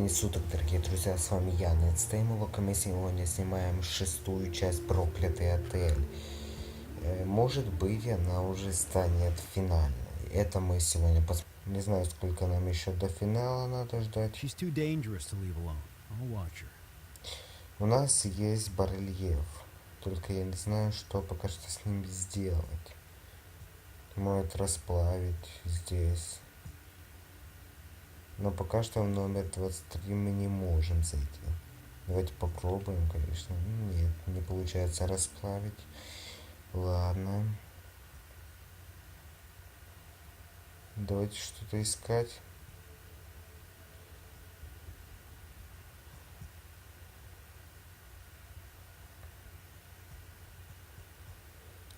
времени суток, дорогие друзья, с вами я, Нетстеймовок, и мы сегодня снимаем 6-ю часть «Проклятый отель». Может быть, она уже станет финальной. Это мы сегодня посмотрим. Не знаю, сколько нам еще до финала надо ждать. У нас есть барельеф, только я не знаю, что пока что с ним сделать. Может расплавить здесь. Но пока что в номер 23 мы не можем зайти. Давайте попробуем, конечно. Нет, не получается расплавить. Ладно. Давайте что-то искать.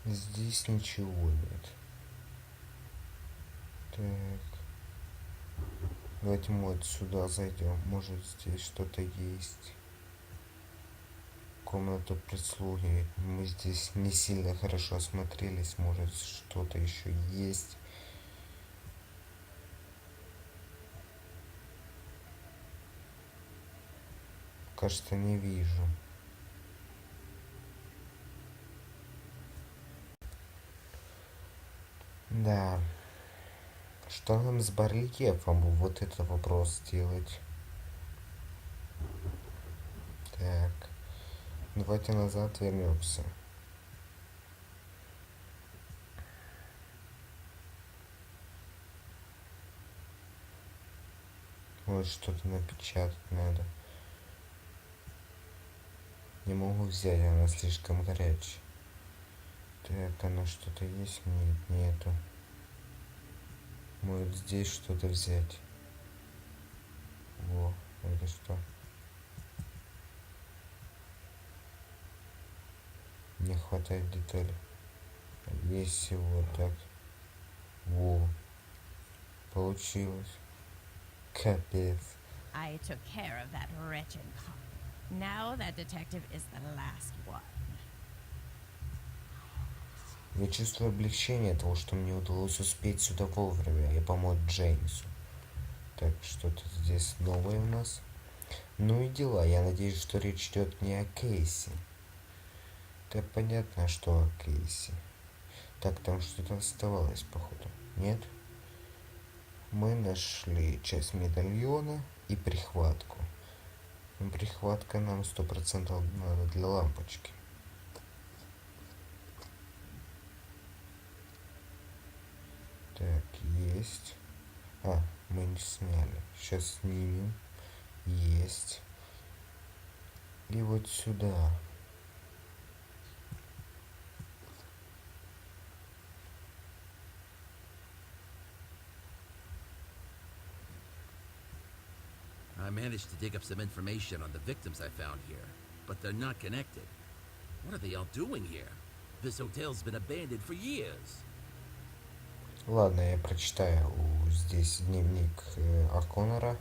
Здесь ничего нет. Так. Давайте мы вот сюда зайдем. Может, здесь что-то есть. Комната прислуги. Мы здесь не сильно хорошо осмотрелись. Может, что-то еще есть. Кажется, не вижу. Да. Что нам с барельефом? Вот это вопрос сделать. Так. Давайте назад вернемся. Вот что-то напечатать надо. Не могу взять, она слишком горячая. Так, она что-то есть? Нет, нету. Может здесь что-то взять. Во, это что? Не хватает деталей. Есть всего так. Во. Получилось. Капец. I took care of that wretched cop. Now that detective is the last one. Я чувствую облегчение от того, что мне удалось успеть сюда вовремя и помочь Джеймсу. Так, что-то здесь новое у нас. Ну и дела. Я надеюсь, что речь идет не о Кейси. Так понятно, что о Кейси. Так, там что-то оставалось, походу. Нет? Мы нашли часть медальона и прихватку. Прихватка нам 100% надо для лампочки. Так, есть. А, мы не сняли. Сейчас снимем. Есть. И вот сюда. I managed to dig up some information on the victims I found here, but they're not connected. What are they all doing here? This hotel's been abandoned for years. Ладно, я прочитаю здесь дневник О'Коннора.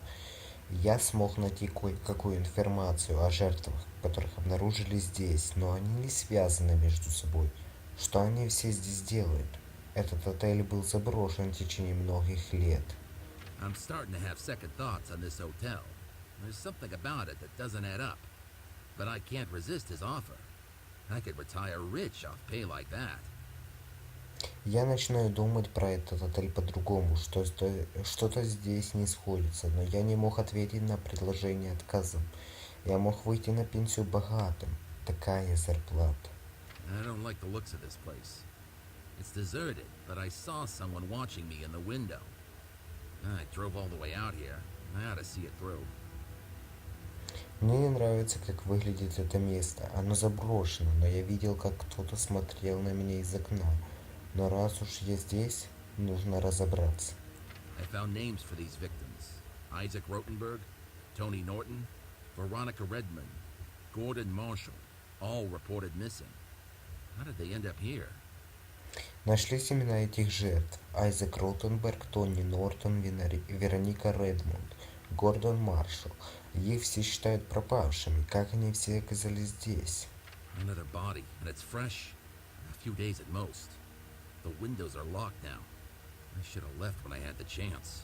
Я смог найти кое-какую информацию о жертвах, которых обнаружили здесь, но они не связаны между собой. Что они все здесь делают? Этот отель был заброшен в течение многих лет. I'm starting to have second thoughts on this hotel. There's something about it that doesn't add up. But I can't resist his offer. I could retire rich off pay like that. Я начинаю думать про этот отель по-другому, что-то здесь не сходится, но я не мог ответить на предложение отказом. Я мог выйти на пенсию богатым. Такая зарплата. I don't like the looks of this place. It's deserted, but I saw someone watching me in the window. I drove all the way out here. I ought to see it through. Мне не нравится, как выглядит это место. Оно заброшено, но я видел, как кто-то смотрел на меня из окна. Но раз уж я здесь, нужно разобраться. I found names for these victims. Isaac Rotenberg, Tony Norton, Veronica Redmond, Gordon Marshall, all reported missing. How did they end up here? Нашлись имена этих жертв. Айзек Ротенберг, Тони Нортон, Вероника Редмонд, Гордон Маршалл. Их все считают пропавшими. Как они все оказались здесь? Another body, and it's fresh. A few days at most. The windows are locked now. I should have left when I had the chance.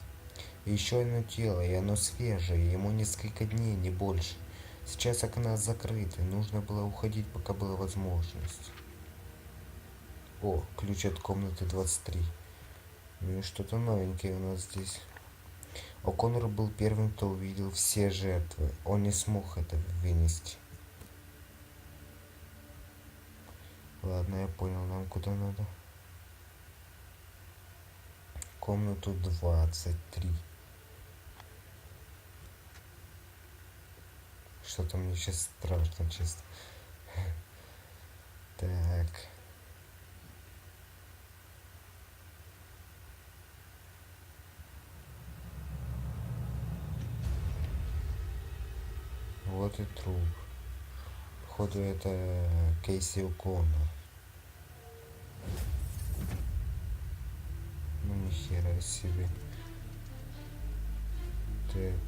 И еще одно тело, и оно свежее, ему несколько дней, не больше. Сейчас окна закрыты, нужно было уходить, пока была возможность. О, ключ от комнаты 23. Ну и что-то новенькое у нас здесь. О'Коннор был первым, кто увидел все жертвы. Он не смог это вынести. Ладно, я понял, нам куда надо. Комнату 23. Что-то мне сейчас страшно, честно. Так. Вот и труп. Походу это Кейси О'Коннор. Ну нихера себе. Так.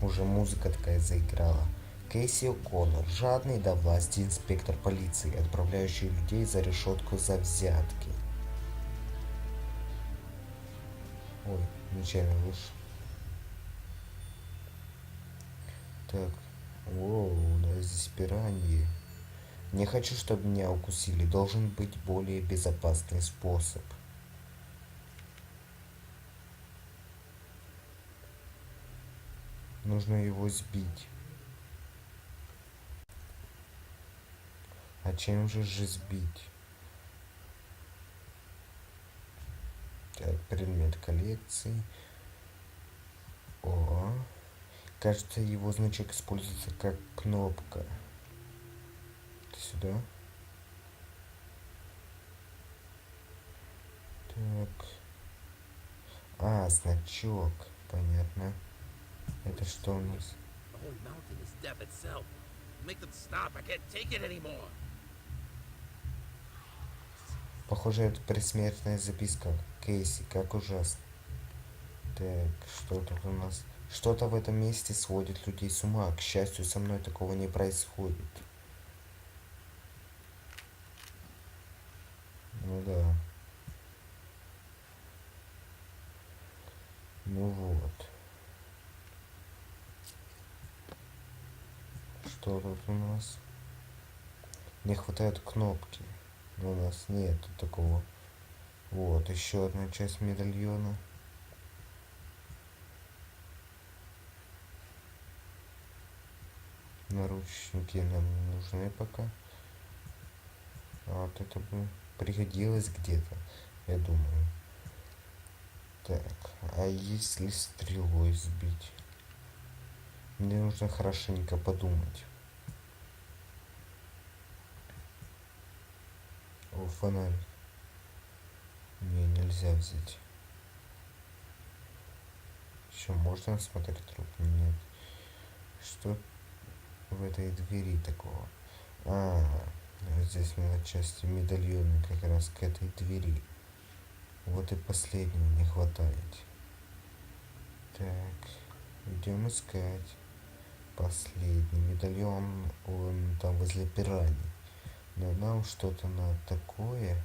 Уже музыка такая заиграла. Кейси О'Коннор, жадный до власти инспектор полиции, отправляющий людей за решетку за взятки. Ой, нечаянно вышел. Так. Воу, да здесь пираньи. Не хочу, чтобы меня укусили. Должен быть более безопасный способ. Нужно его сбить. А чем же сбить? Так, предмет коллекции. О, кажется, его значок используется как кнопка. Ты сюда? Так. А, значок. Понятно. Это что у нас? The whole mountain is death itself. Make them stop. I can't take it anymore. Похоже, это предсмертная записка. Кейси, как ужасно. Так, что тут у нас? Что-то в этом месте сводит людей с ума. К счастью, со мной такого не происходит. Ну да. Ну вот. Что тут у нас? Не хватает кнопки. Но у нас нету такого. Вот, еще одна часть медальона. Наручники нам не нужны пока. А вот это бы пригодилось где-то, я думаю. Так, а если стрелой сбить? Мне нужно хорошенько подумать. О, фонарик. Не, нельзя взять. Еще можно смотреть труп? Нет. Что в этой двери такого? А, вот здесь на части медальона как раз к этой двери. Вот и последнего не хватает. Так, идем искать. Последний медальон, он там возле пирани. Но нам что-то надо такое,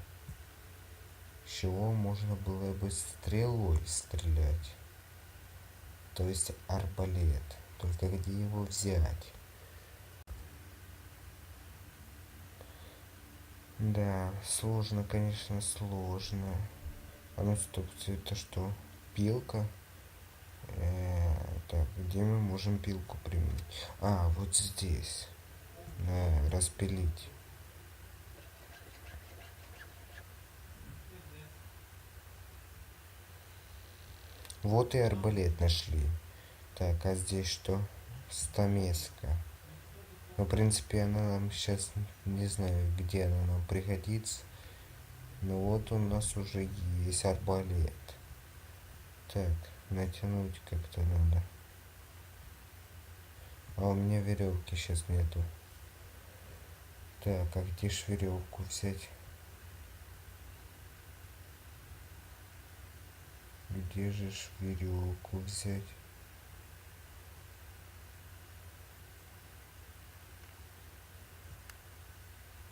с чего можно было бы стрелой стрелять. То есть арбалет. Только где его взять? Да, сложно, конечно, сложно. А ну стоп, это что? Пилка? Так, где мы можем пилку применить? А, вот здесь. Да, распилить. Вот и арбалет нашли. Так, а здесь что? Стамеска. Ну, в принципе, она нам сейчас, не знаю, где она нам пригодится. Но вот у нас уже есть арбалет. Так, натянуть как-то надо. А у меня веревки сейчас нету. Так, а где ж веревку взять? Где же ж веревку взять?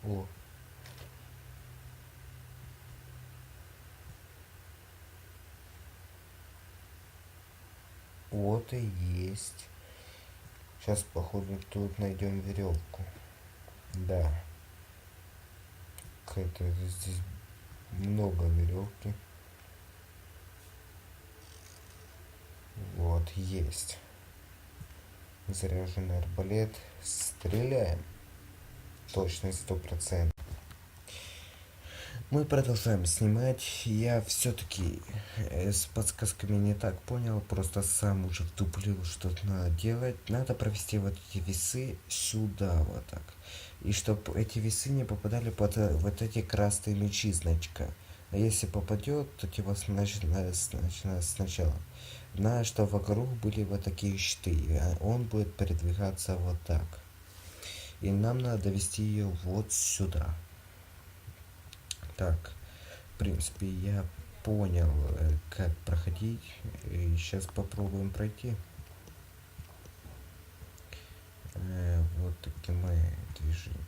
О. Вот и есть. Сейчас, походу, тут найдем веревку. Да. Какая-то здесь много веревки. Вот, есть. Заряженный арбалет. Стреляем. Точность 100%. Мы продолжаем снимать. Я все-таки с подсказками не так понял. Просто сам уже вдуплил, что надо делать. Надо провести вот эти весы сюда вот так. И чтобы эти весы не попадали под вот эти красные мечи значка. А если попадет, то типа сначала. Надо, чтобы вокруг были вот такие щиты. А он будет передвигаться вот так. И нам надо довести ее вот сюда. Так, в принципе, я понял, как проходить. И сейчас попробуем пройти. Вот такие мои движения.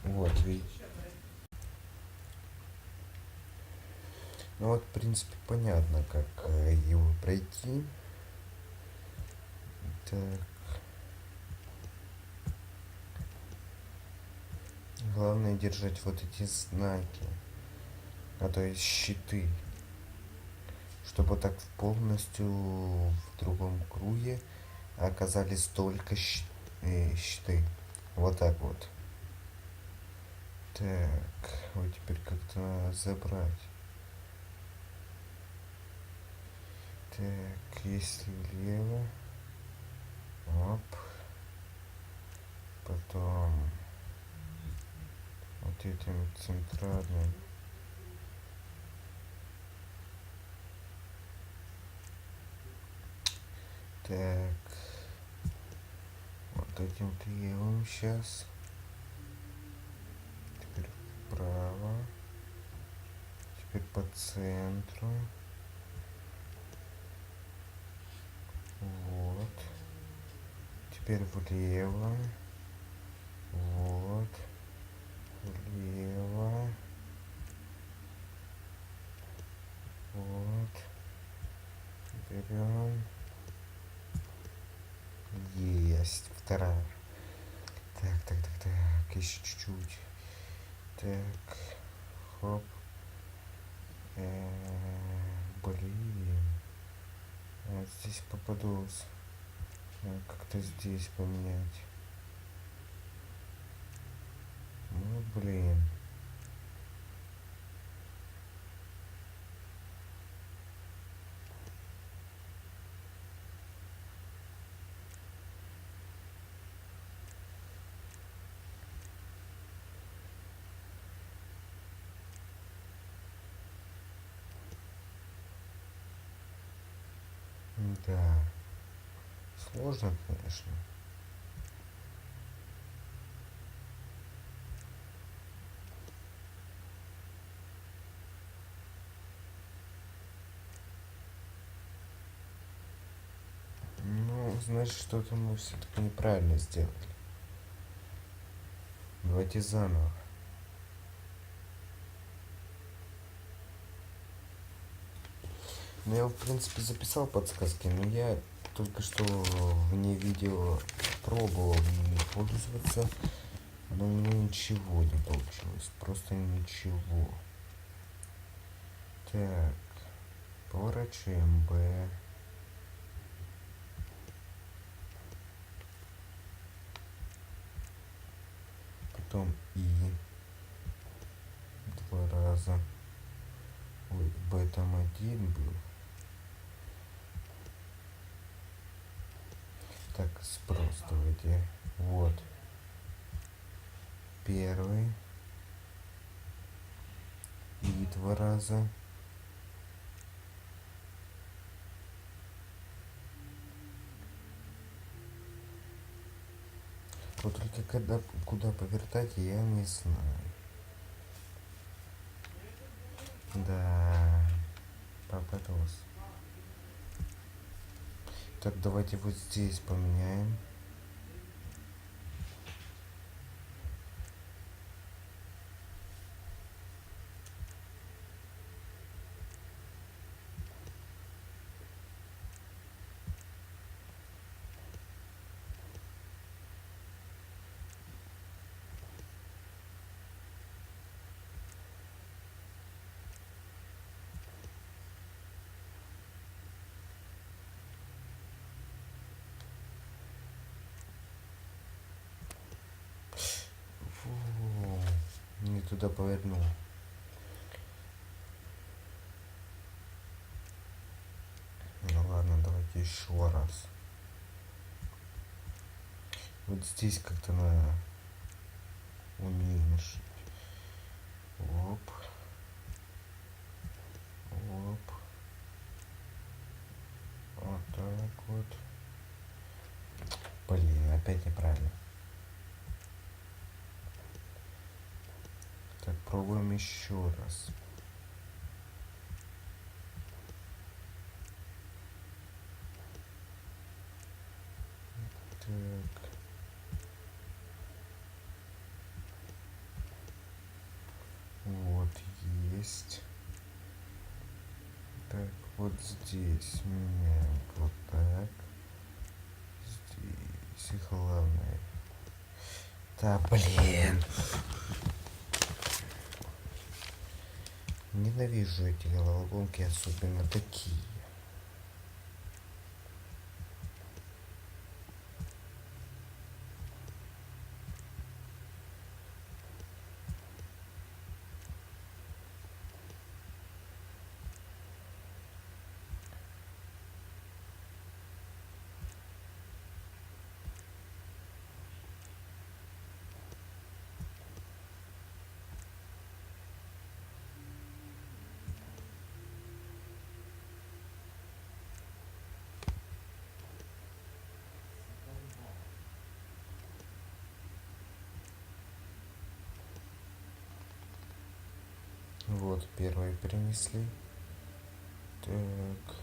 Вот, видите. Ну вот, в принципе, понятно, как его пройти. Так. Главное держать вот эти знаки. А то есть щиты. Чтобы так полностью в другом круге оказались только щиты. Вот так вот. Так, вот теперь как-то надо забрать. Так, если влево. Оп. Потом вот этим центральным. Так. Вот этим левым сейчас. Теперь вправо. Теперь по центру. Вот. Теперь влево. Вот. Влево. Вот. Берем. Есть. Вторая. Так. Еще чуть-чуть. Так. Хоп. Блин. Вот здесь попадусь. Как-то здесь поменять. Ну, блин. Да. Сложно, конечно. Ну, значит, что-то мы все-таки неправильно сделали. Давайте заново. Ну, я, в принципе, записал подсказки, но я только что вне видео пробовал ими пользоваться, но у меня ничего не получилось. Просто ничего. Так. Поворачиваем Б. Потом И. 2 раза. Ой, Б там 1 был. Так, спрос давайте. Вот. Первый. И 2 раза. Вот только куда повертать, я не знаю. Да, попадался. Так, давайте вот здесь поменяем. туда повернул. Ну ладно, давайте еще раз. Вот здесь как-то надо уменьшить. Оп. Оп. Вот так вот. Блин, опять неправильно. Так, пробуем еще раз. Так. Вот есть. Так, вот здесь меняем вот так. Здесь и главное. Да блин. Ненавижу эти головоломки, особенно такие. Вот, первое перенесли. Так.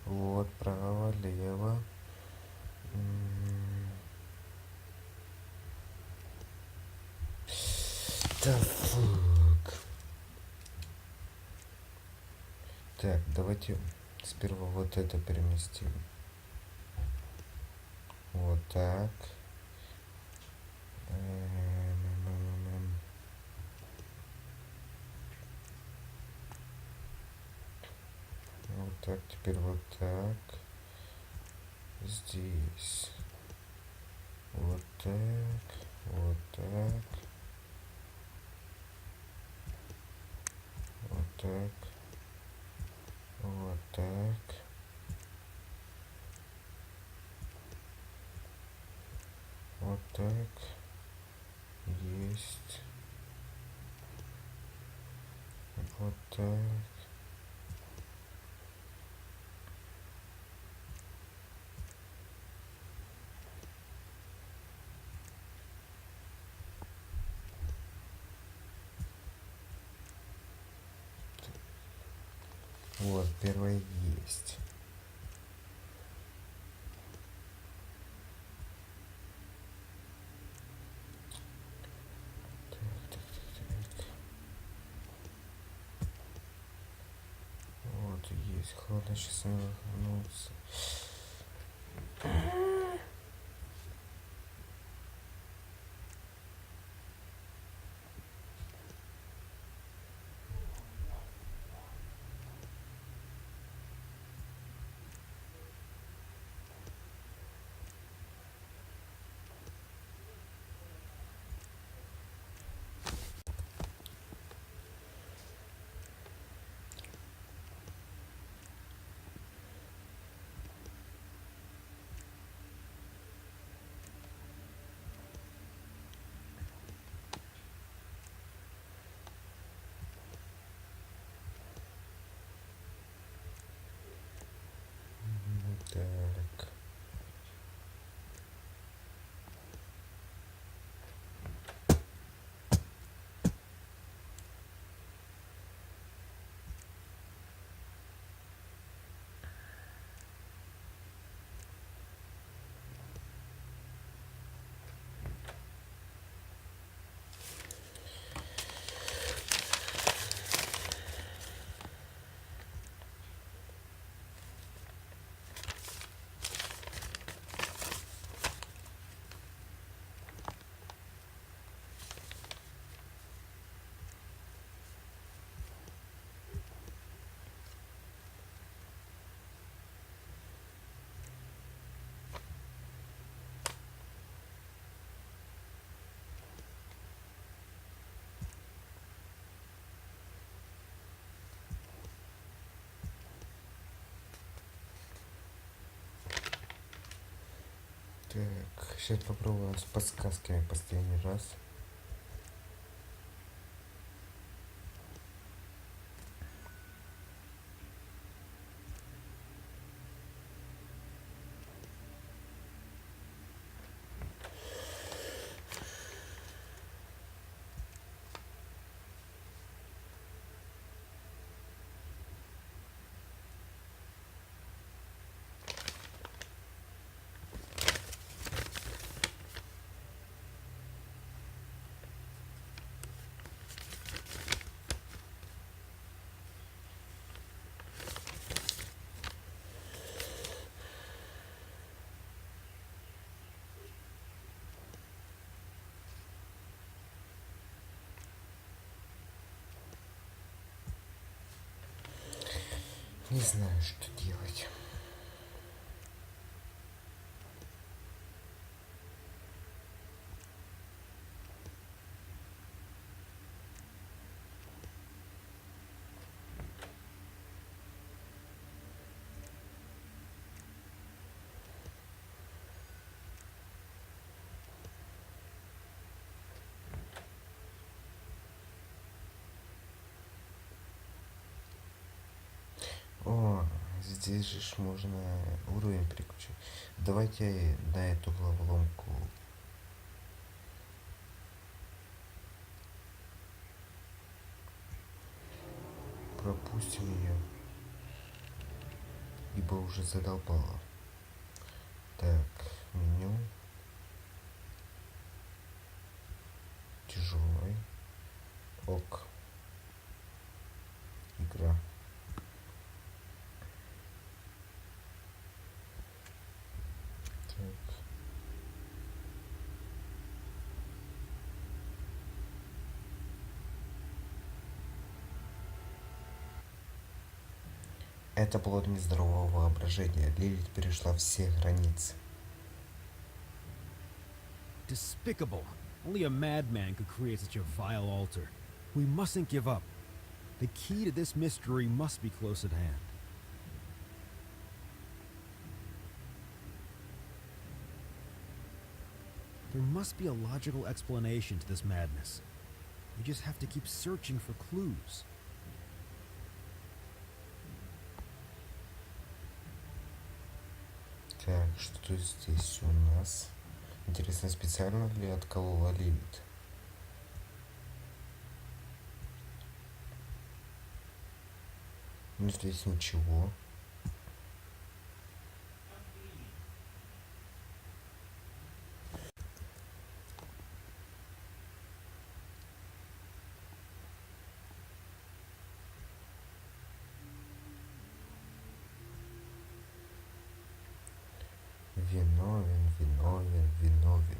Вот, право, лево. Да фук. Так, давайте сперва вот это переместим. Вот так. Вот так, теперь вот так. Здесь. Вот так. Вот так. Вот так. Вот так. Вот так. Есть. Вот так. Вот, первое есть. Так, так, так, так. Вот, есть. Главное сейчас не вернуться. Так, сейчас попробуем с подсказками последний раз. Не знаю, что делать. О, здесь же ж можно уровень переключить. Давайте на эту головоломку. Пропустим ее. Ибо уже задолбало. Так, меню. Тяжелый. Ок. Игра. Так. Это плод нездорового воображения. Лилит перешла все границы. Despicable. Only a madman could create such a vile altar. We mustn't give up. The key to this mystery must be close at hand. There must be a logical explanation to this madness. We just have to keep searching for clues. Так, что здесь у нас? Интересно, специально ли отколола Лилит? Ну, здесь ничего. Виновен, виновен, виновен.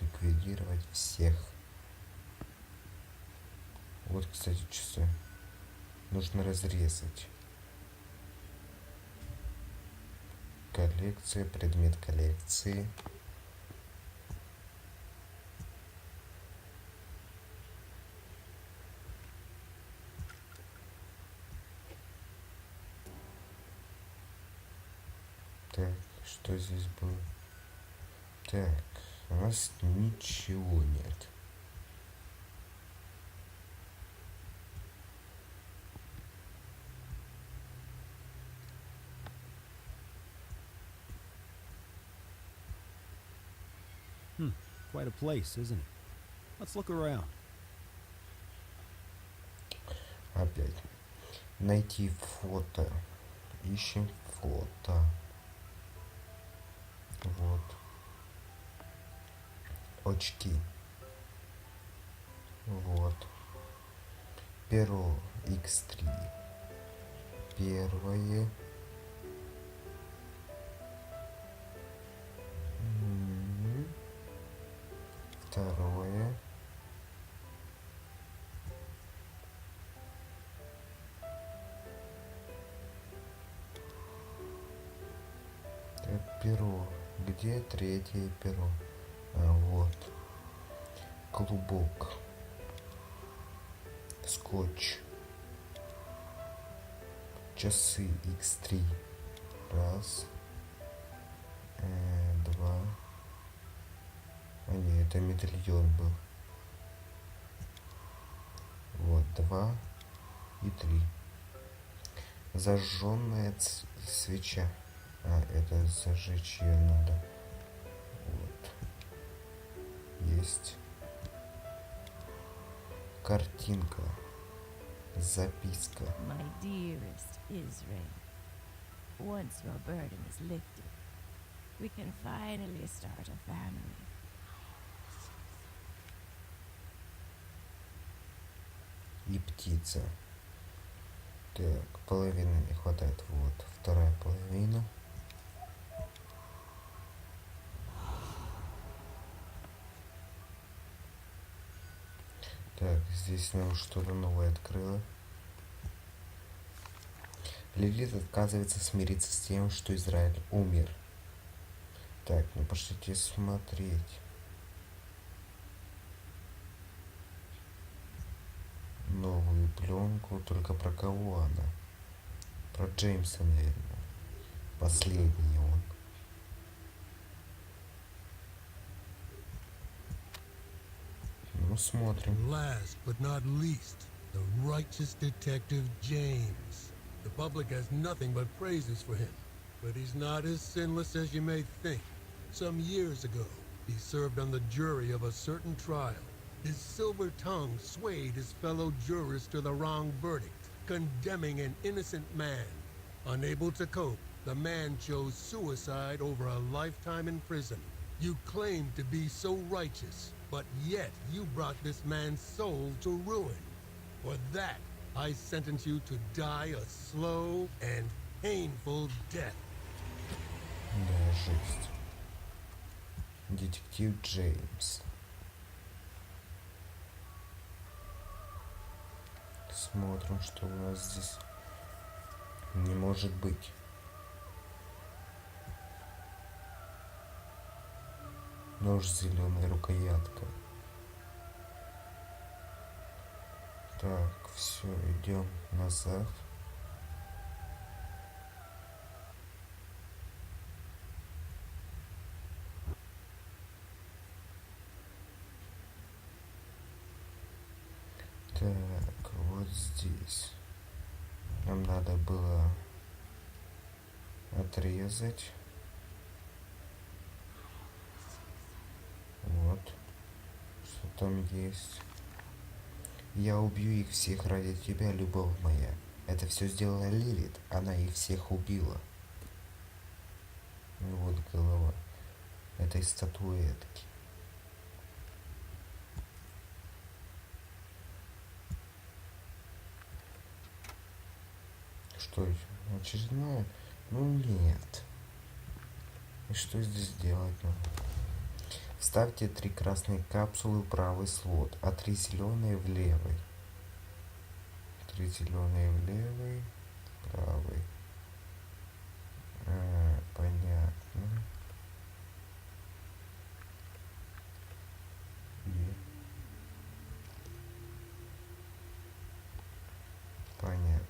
Ликвидировать всех. Вот, кстати, часы. Нужно разрезать. Коллекция, предмет коллекции. Так, что здесь было? Так, у нас ничего нет. Quite a place, isn't it? Let's look around. Опять. Найти фото. Ищем фото. Вот. Очки. Вот. Перо X3. Первое. Второе. Так, перо. Где третье перо? А, вот. Клубок. Скотч. Часы X3. Раз. Два. А не, это медальон был. Вот, 2 и 3. Зажженная свеча. А, это зажечь ее надо. Вот. Есть. Картинка. Записка. My dearest Israel, once your burden is lifted, we can finally start a family. И птица. Так, половины не хватает. Вот, вторая половина. Так, здесь нам что-то новое открыло. Лилит отказывается смириться с тем, что Израиль умер. Так, ну пошлите смотреть. Новую пленку, только про кого она? Про Джеймса, наверное. Последний он. Ну, смотрим. And last but not least, the righteous detective James. The public has nothing but praises for him, but he's not as sinless as you may think. Some years ago, he served on the jury of a certain trial. His silver tongue swayed his fellow jurors to the wrong verdict, condemning an innocent man. Unable to cope, the man chose suicide over a lifetime in prison. You claim to be so righteous, but yet you brought this man's soul to ruin. For that, I sentence you to die a slow and painful death. Да, жесть. Детектив Джеймс. Смотрим, что у нас здесь. Не может быть. Нож зеленая рукоятка. Так, все, идем назад. Так, вот здесь. Нам надо было отрезать. Вот. Что там есть? Я убью их всех ради тебя, любовь моя. Это все сделала Лилит. Она их всех убила. Ну вот голова этой статуэтки. Что еще? Очередная? Ну нет. И что здесь делать надо? Вставьте 3 красные капсулы в правый слот, а 3 зеленые в левый. 3 зеленые в левый, правый. Понятно. И... Понятно.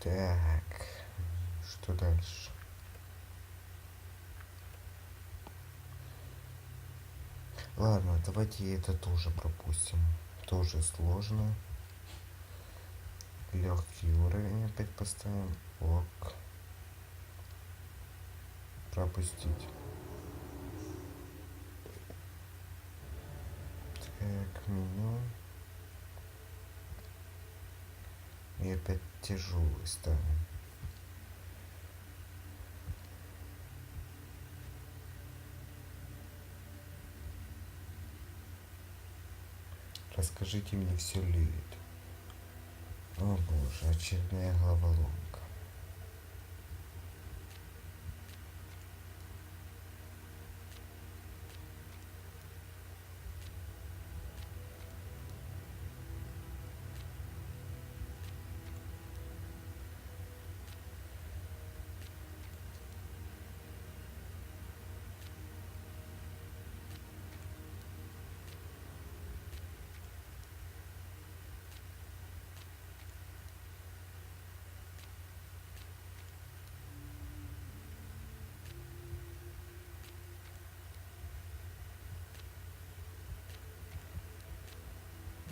Так, что дальше? Ладно, давайте это тоже пропустим. Тоже сложно. Легкий уровень опять поставим. Ок. Пропустить. Так, меню. И опять тяжелый ставим. Расскажите мне все, Лилит. О боже, очередная головоломка.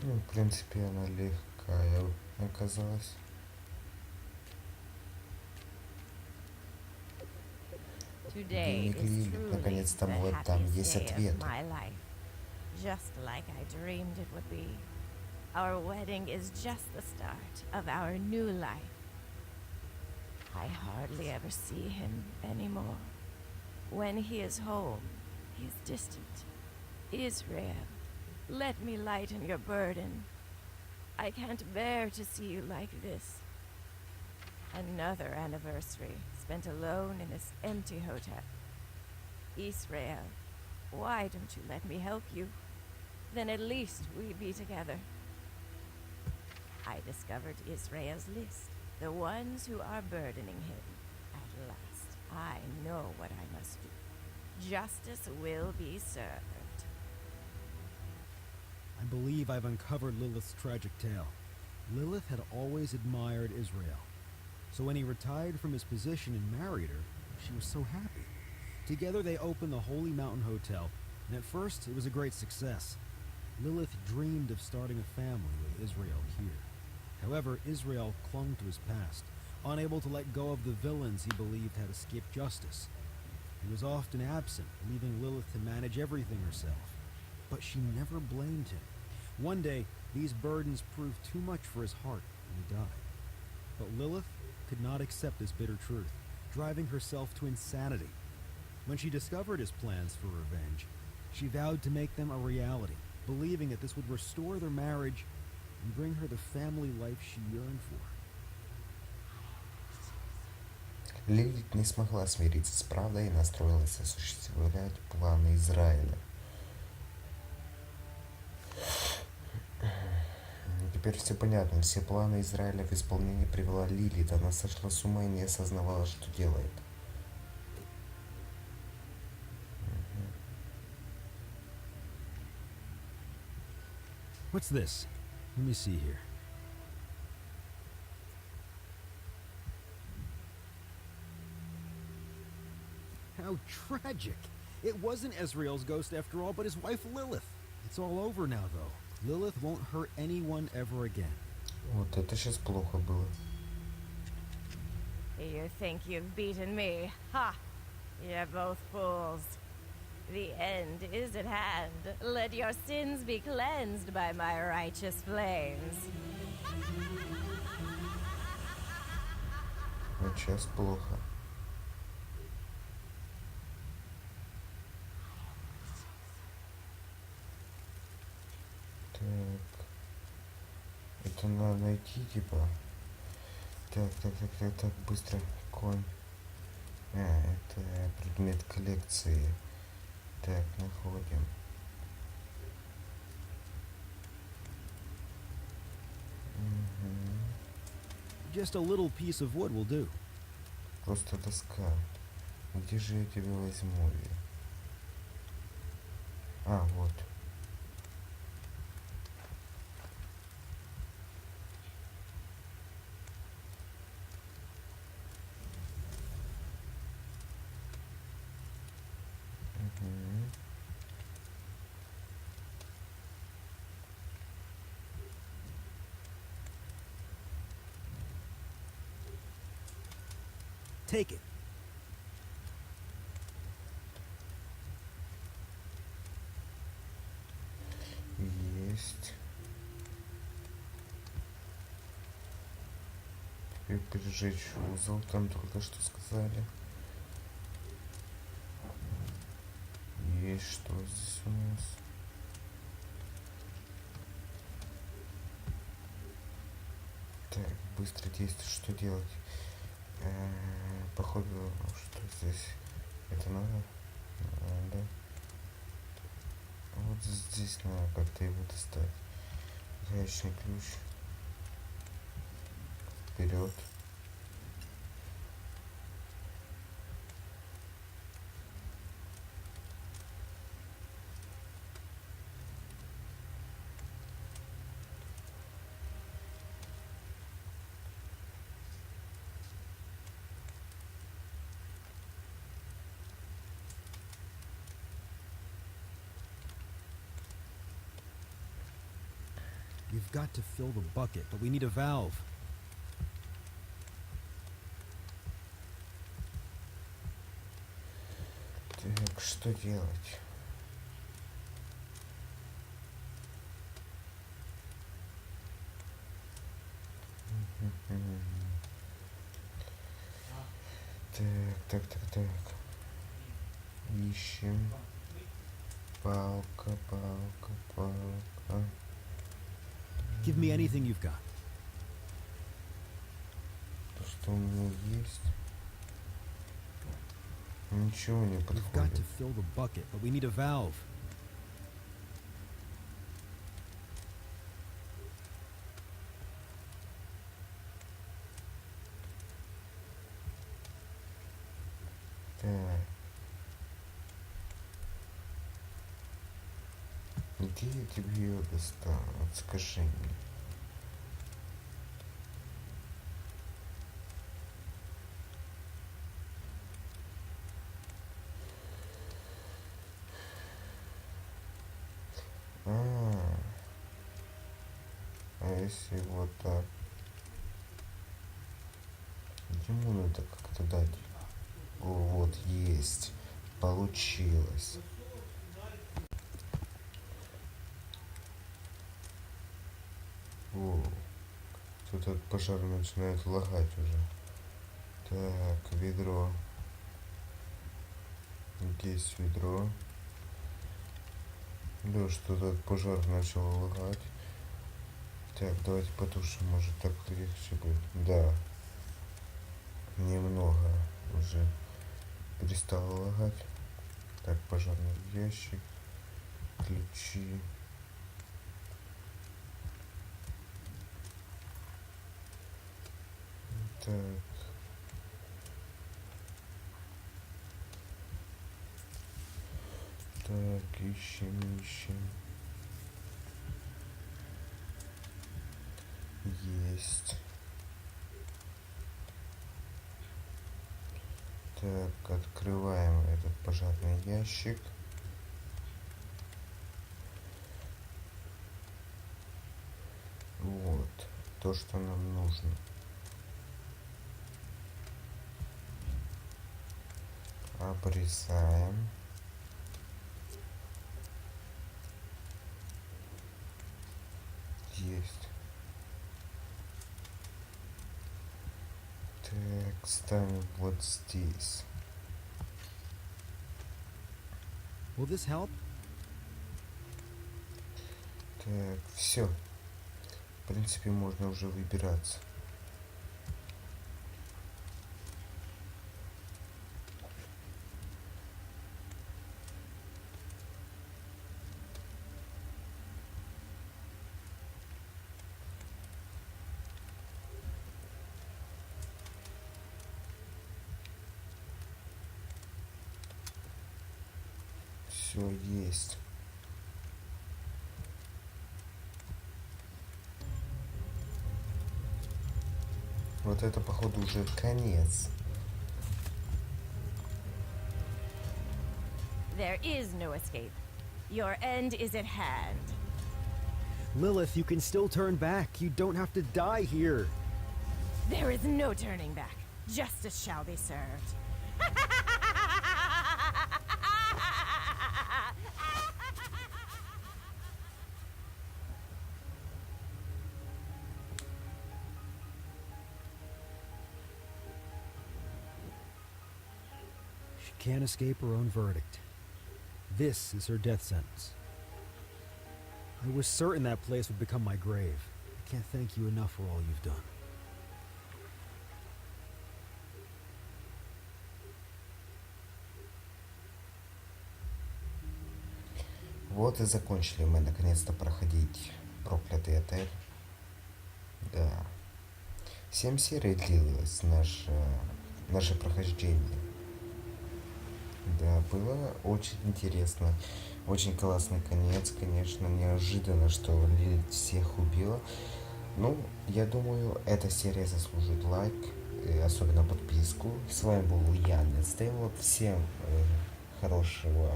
Ну, в принципе, она легкая оказалась. Today Дневник is Лили. truly Наконец-то the вот там happiest есть day of ответы. my life. Just like I dreamed it would be. Our wedding is just the start of our new life. I hardly ever see him anymore. When he is home, he is distant. Israel, let me lighten your burden. I can't bear to see you like this. Another anniversary spent alone in this empty hotel. Israel, why don't you let me help you? Then at least we'd be together. I discovered Israel's list, the ones who are burdening him. At last, I know what I must do. Justice will be served. I believe I've uncovered Lilith's tragic tale. Lilith had always admired Israel. So when he retired from his position and married her, she was so happy. Together they opened the Holy Mountain Hotel, and at first it was a great success. Lilith dreamed of starting a family with Israel here. However, Israel clung to his past, unable to let go of the villains he believed had escaped justice. He was often absent, leaving Lilith to manage everything herself. But she never blamed him. One day, these burdens proved too much for his heart, and he died. But Lilith could not accept this bitter truth, driving herself to insanity. When she discovered his plans for revenge, she vowed to make them a reality, believing that this would restore their marriage and bring her the family life she yearned for. Лилит не смогла смириться с правдой и настроилась осуществлять планы Израиля. Теперь все понятно. Все планы Израиля в исполнение привела Лилит. Она сошла с ума и не осознавала, что делает. What's this? Let me see here. How tragic! It wasn't Ezreal's ghost after all, but his wife Lilith. It's all over now, though. Lilith won't hurt anyone ever again. Вот это сейчас плохо было. You think you've beaten me? Ha! You're both fools. The end is at hand. Let your sins be cleansed by my righteous flames. Вот сейчас плохо. Так. Это надо найти, типа. Так, быстро. Конь. Это предмет коллекции. Так, находим. Just a little piece of wood will do. Просто доска. Где же я тебя возьму? Её? А, вот. Take it. есть. Теперь пережечь узел, там только что сказали. Есть что здесь у нас? Так, быстро действие, что делать? Походу, что здесь? Это надо? Да. Вот здесь надо как-то его достать. Гаечный ключ. Вперед. You've got to fill the bucket, but we need a valve. Так, что делать? Так. Ищем. Палка. Give me anything you've got. То, что у меня есть. Ничего не You've got подходит. to fill the bucket, but we need a valve. Так. Где я тебе ее достану? Вот скажи мне. А если вот так? Ему надо как-то дать. О, вот есть. Получилось. О, тут этот пожар начинает лагать уже. Так, ведро. Есть ведро. Да, что-то пожар начал лагать. Так, давайте потушим, может так легче будет. Да. Немного уже перестало лагать. Так, пожарный ящик. Ключи. Так. Так, ищем. Есть. Так, открываем этот пожарный ящик. Вот, то, что нам нужно. Обрезаем. Есть. Так, ставим вот здесь. Will this help? Так, все. В принципе, можно уже выбираться. Все есть. Вот это, походу, уже конец. There is no escape. Your end is at hand. Lilith, you can still turn back. You don't have to die here. There is no turning back. Justice shall be served. She can't escape her own verdict. This is her death sentence. I was certain that place would become my grave. I can't thank you enough for all you've done. Вот и закончили мы наконец-то проходить проклятый отель. Да. 7 серий длилось наше прохождение. Да, было очень интересно. Очень классный конец, конечно. Неожиданно, что Лилит всех убила. Ну, я думаю, эта серия заслужит лайк, особенно подписку. С вами был Ян Стейлот. Всем хорошего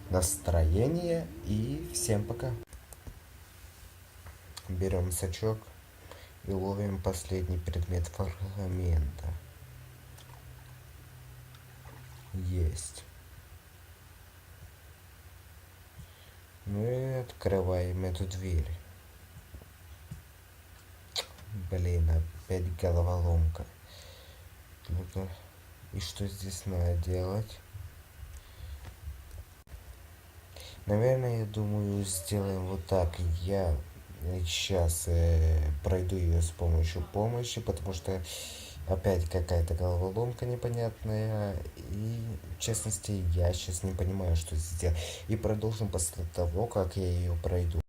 настроения и всем пока. Берем сачок и ловим последний предмет фрагмента. Есть. Ну и открываем эту дверь. Блин, опять головоломка. Ну-ка, и что здесь надо делать? Наверное, я думаю, сделаем вот так. Я сейчас пройду ее с помощью помощи, потому что опять какая-то головоломка непонятная. И, в частности, я сейчас не понимаю, что сделать. И продолжим после того, как я ее пройду.